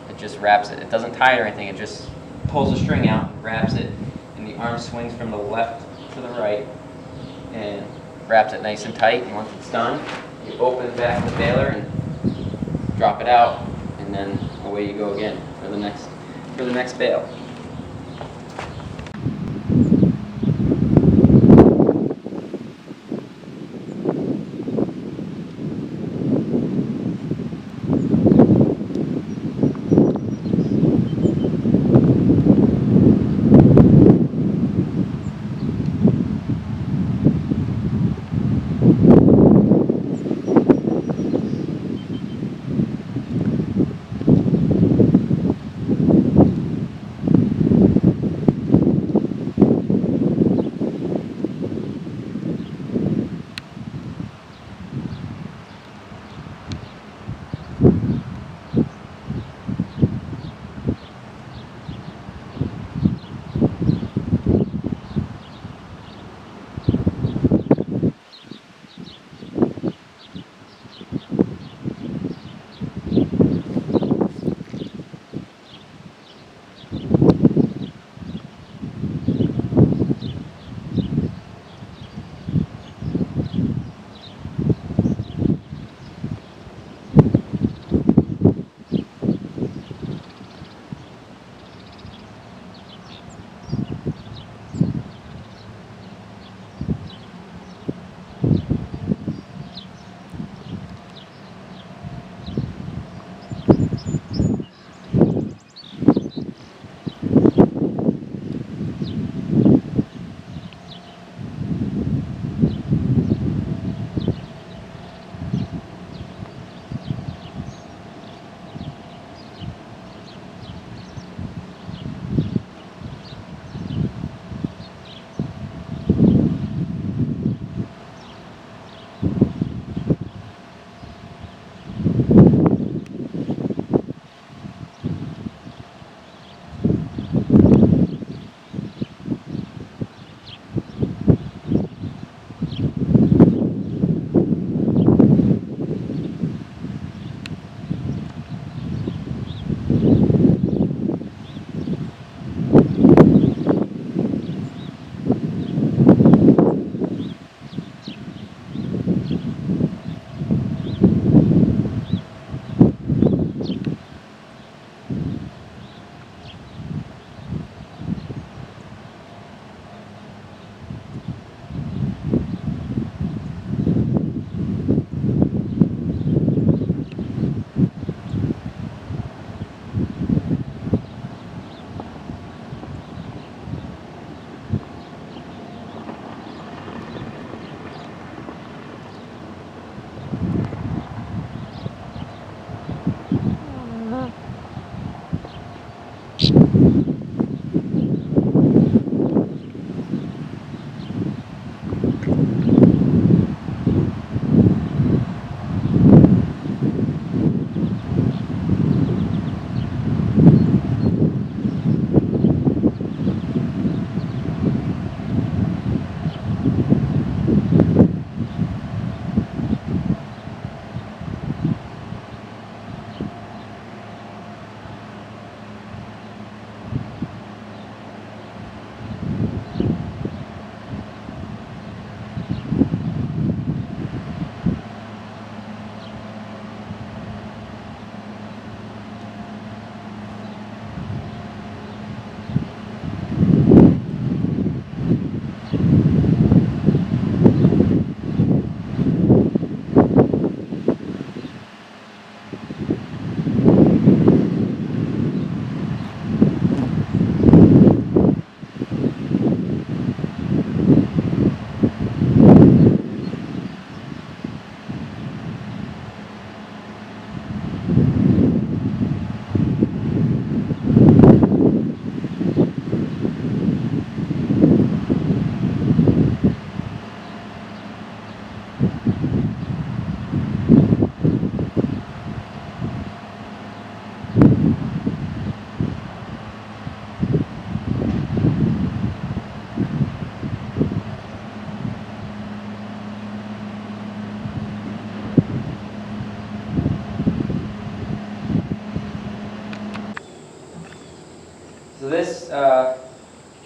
It just wraps it. It doesn't tie it or anything. It just pulls the string out, wraps it, and the arm swings from the left to the right and wraps it nice and tight. And once it's done, you open back the baler and drop it out, and then away you go again for the next bale.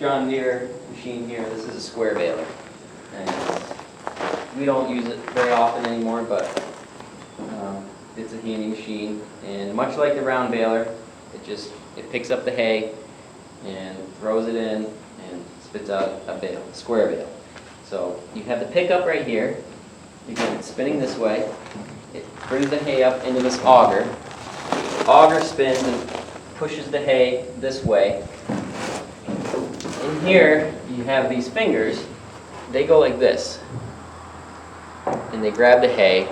John Deere machine here. This is a square baler. And we don't use it very often anymore, but it's a handy machine. And much like the round baler, it picks up the hay and throws it in and spits out a bale, a square bale. So you have the pickup right here. Again, it's spinning this way. It brings the hay up into this auger. The auger spins and pushes the hay this way. In here, you have these fingers. They go like this. And they grab the hay,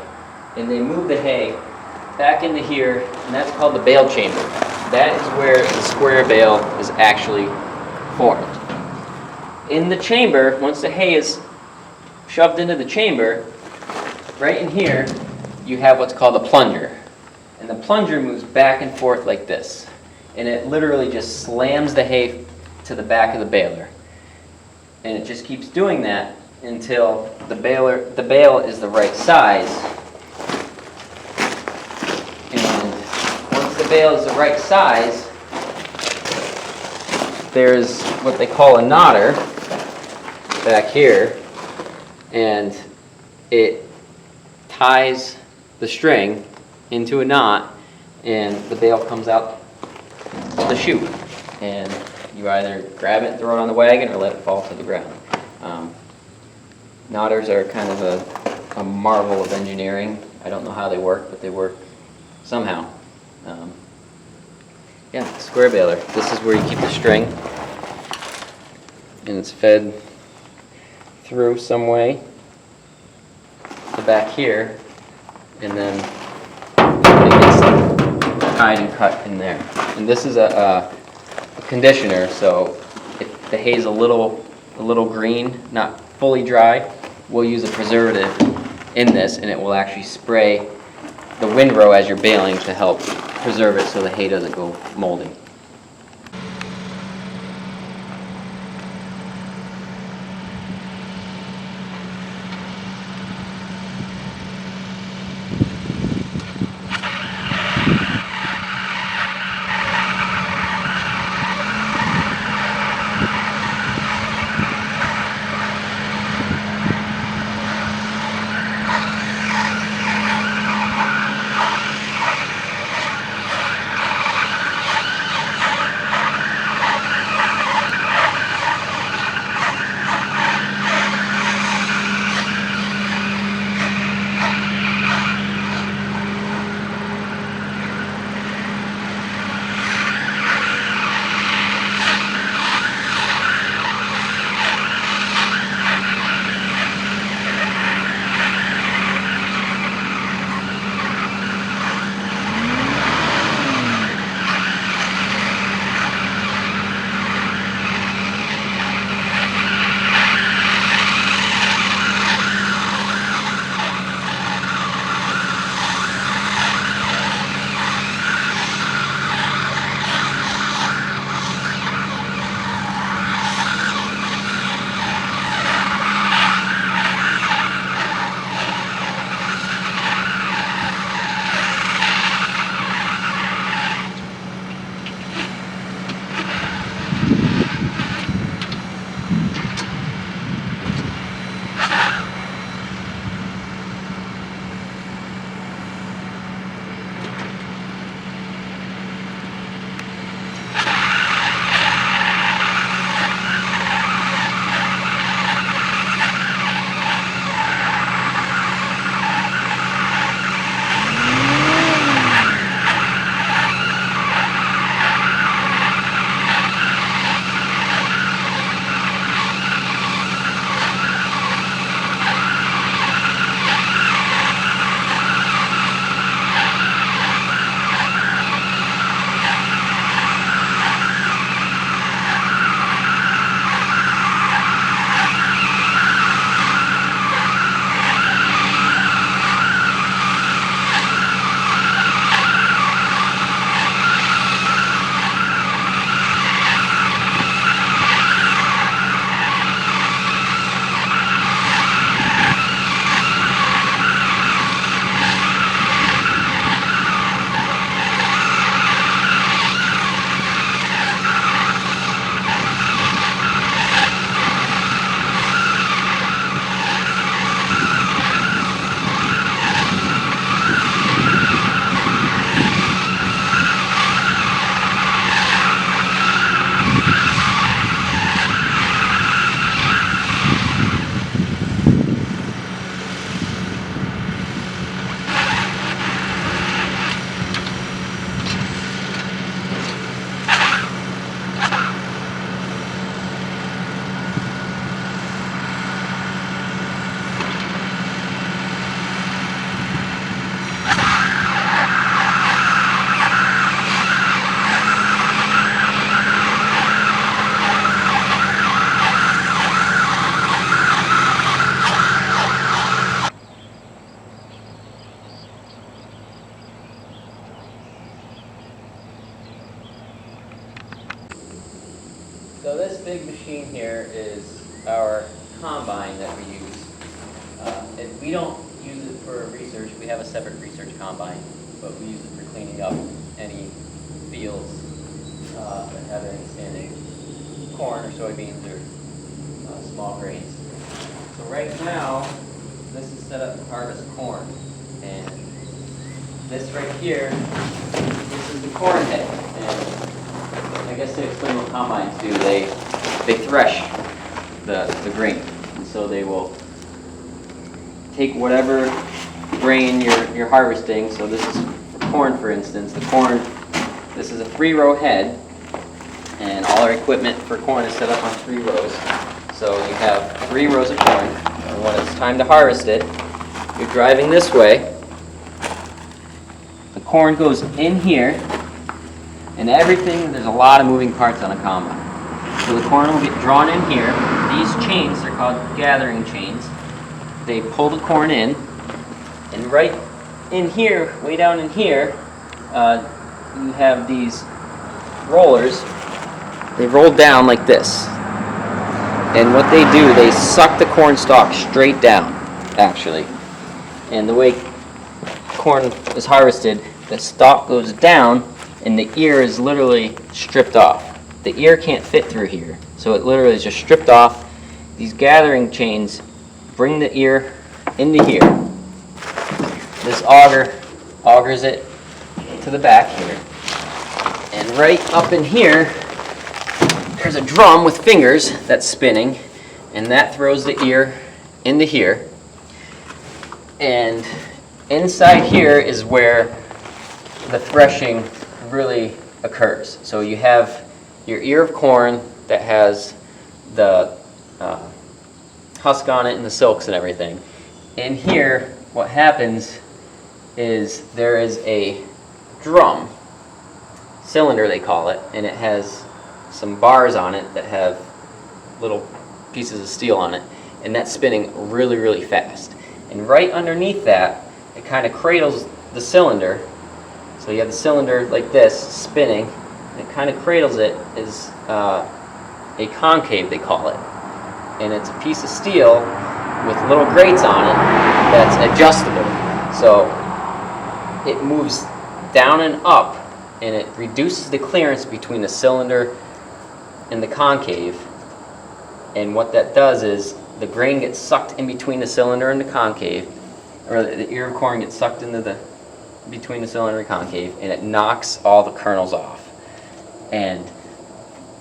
and they move the hay back into here, and that's called the bale chamber. That is where the square bale is actually formed. In the chamber, once the hay is shoved into the chamber, right in here, you have what's called a plunger. And the plunger moves back and forth like this. And it literally just slams the hay to the back of the baler. And it just keeps doing that until the bale is the right size. And once the bale is the right size, there's what they call a knotter back here, and it ties the string into a knot, and the bale comes out the chute. And you either grab it and throw it on the wagon or let it fall to the ground. Knotters are kind of a marvel of engineering. I don't know how they work, but they work somehow. Yeah, square baler. This is where you keep the string, and it's fed through some way to back here, and then it gets tied and cut in there. And this is a conditioner, so if the hay's a little green, not fully dry, we'll use a preservative in this, and it will actually spray the windrow as you're baling to help preserve it so the hay doesn't go moldy. big machine here is our combine that we use. We don't use it for research. We have a separate research combine, but we use it for cleaning up any fields that have any standing corn or soybeans or small grains. So right now, this is set up to harvest corn, and this right here, this is the corn head. And I guess to explain what combines do, they thresh the grain, and so they will take whatever grain you're harvesting. So this is for corn, for instance. The corn, this is a 3-row head, and all our equipment for corn is set up on 3 rows. So you have 3 rows of corn, and when it's time to harvest it, you're driving this way. The corn goes in here, and everything, there's a lot of moving parts on a combine. So the corn will get drawn in here. These chains, they're called gathering chains. They pull the corn in, and right in here, way down in here, you have these rollers. They roll down like this. And what they do, they suck the corn stalk straight down, actually. And the way corn is harvested, the stalk goes down, and the ear is literally stripped off. The ear can't fit through here, so it literally is just stripped off. These gathering chains bring the ear into here. This auger augers it to the back here. And right up in here, there's a drum with fingers that's spinning, and that throws the ear into here. And inside here is where the threshing really occurs. So you have your ear of corn that has the husk on it and the silks and everything. In here, what happens is there is a drum, cylinder they call it, and it has some bars on it that have little pieces of steel on it, and that's spinning really, really fast. And right underneath that, it kind of cradles the cylinder. So you have the cylinder like this spinning, and it kind of cradles it is a concave, they call it. And it's a piece of steel with little grates on it that's adjustable. So it moves down and up, and it reduces the clearance between the cylinder and the concave. And what that does is the grain gets sucked in between the cylinder and the concave, or the ear of corn gets sucked into between the cylinder and concave, and it knocks all the kernels off. And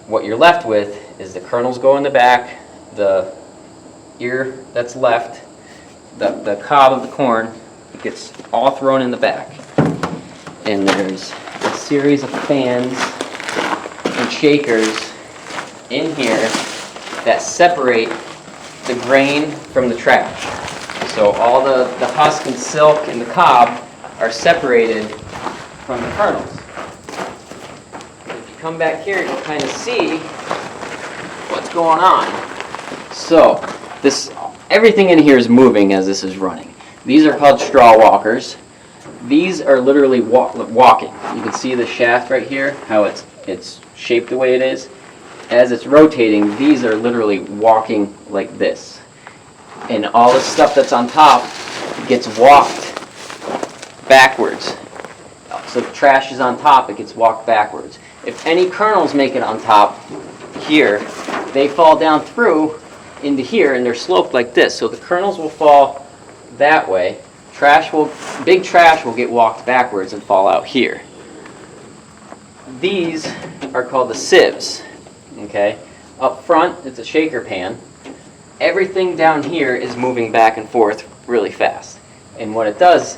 what you're left with is the kernels go in the back, the ear that's left, the cob of the corn, it gets all thrown in the back. And there's a series of fans and shakers in here that separate the grain from the trash. So all the husk and silk and the cob are separated from the kernels. If you come back here, you can kind of see what's going on. So everything in here is moving as this is running. These are called straw walkers. These are literally walking. You can see the shaft right here, how it's shaped the way it is. As it's rotating, these are literally walking like this. And all the stuff that's on top gets walked backwards. So the trash is on top, it gets walked backwards. If any kernels make it on top here, they fall down through into here, and they're sloped like this. So the kernels will fall that way. Big trash will get walked backwards and fall out here. These are called the sieves. Okay? Up front, it's a shaker pan. Everything down here is moving back and forth really fast. And what it does,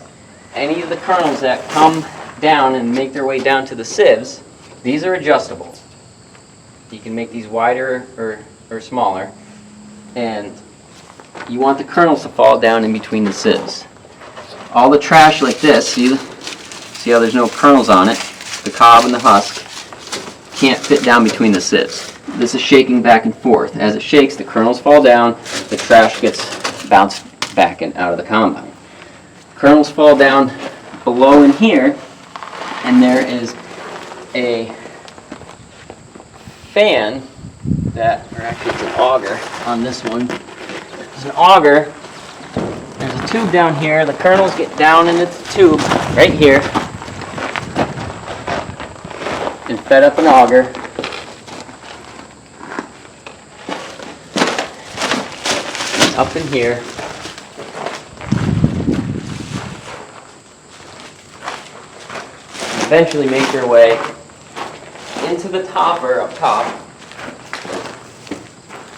any of the kernels that come down and make their way down to the sieves, these are adjustable. You can make these wider or smaller. And you want the kernels to fall down in between the sieves. All the trash like this, see how there's no kernels on it? The cob and the husk can't fit down between the sieves. This is shaking back and forth. As it shakes, the kernels fall down, the trash gets bounced back and out of the combine. Kernels fall down below in here, and there is a fan that, or actually it's an auger on this one. It's an auger. There's a tube down here. The kernels get down into the tube right here and fed up an auger. Up in here. Eventually make your way into the topper up top.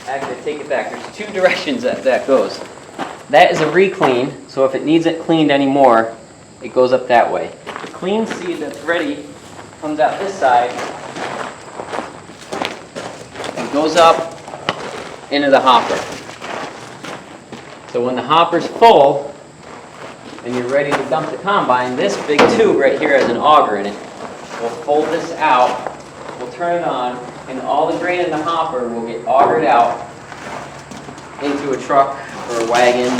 Actually, take it back. There's two directions that goes. That is a reclean, so if it needs it cleaned anymore, it goes up that way. The clean seed that's ready comes out this side and goes up into the hopper. So when the hopper's full and you're ready to dump the combine, this big tube right here has an auger in it. We'll fold this out, we'll turn it on, and all the grain in the hopper will get augered out into a truck or a wagon,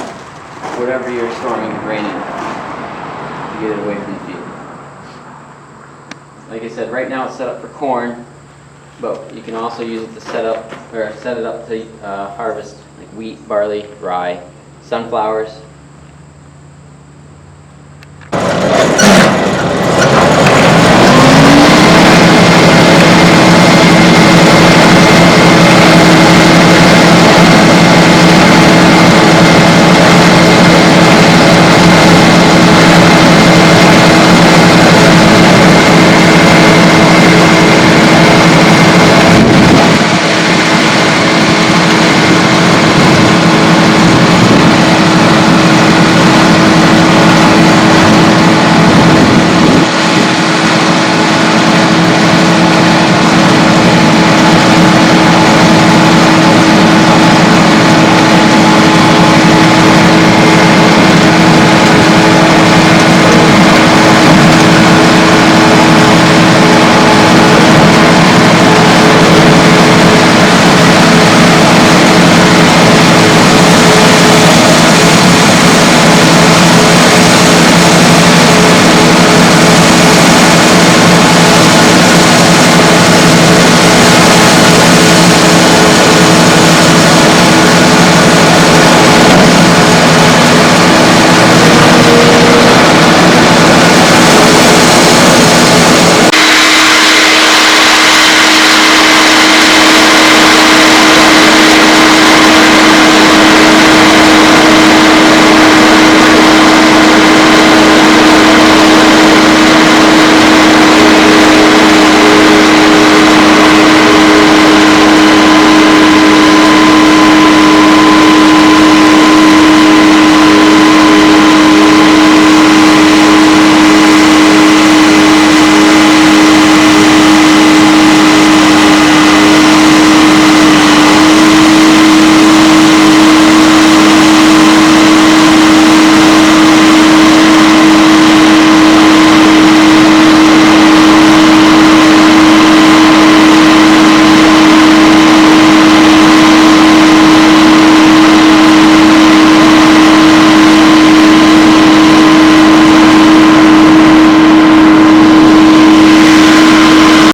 whatever you're storing the grain in, to get it away from the field. Like I said, right now it's set up for corn, but you can also use it to set it up to harvest like wheat, barley, rye, sunflowers,